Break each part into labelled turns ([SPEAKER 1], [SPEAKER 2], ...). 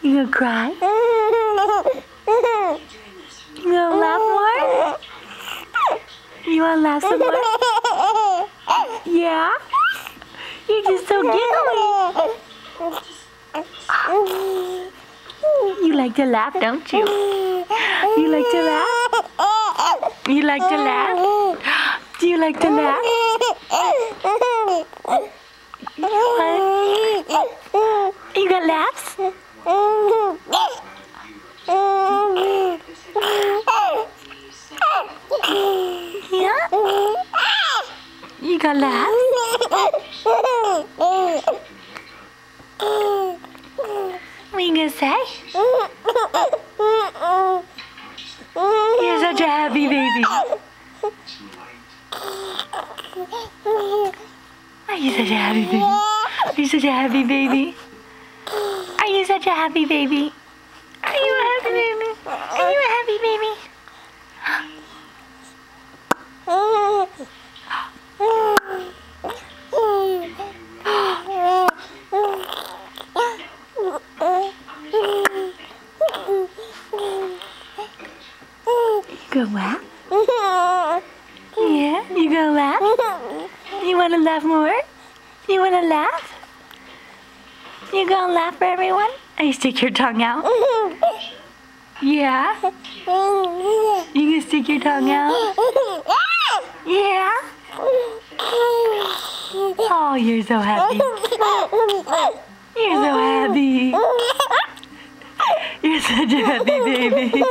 [SPEAKER 1] You gonna cry? You gonna laugh more? You wanna laugh some more? Yeah? You're just so giggly. You like to laugh, don't you? You like to laugh? You like to laugh? Do you like to laugh? What? You got laughs? Yeah? You got laughs? What are you gonna say? You're such a happy baby. Are you such a happy baby? Are you such a happy baby? Are you such a happy baby? Are you a happy baby? Are you a happy baby? You gonna laugh? Yeah? You gonna laugh? You wanna laugh more? You wanna laugh? You gonna laugh for everyone? You stick your tongue out? Yeah? You gonna stick your tongue out? Yeah? Oh, you're so happy. You're so happy. You're such a happy baby.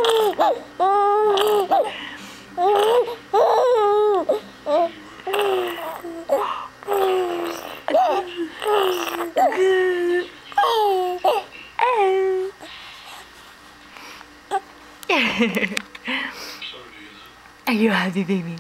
[SPEAKER 1] Are you a happy baby?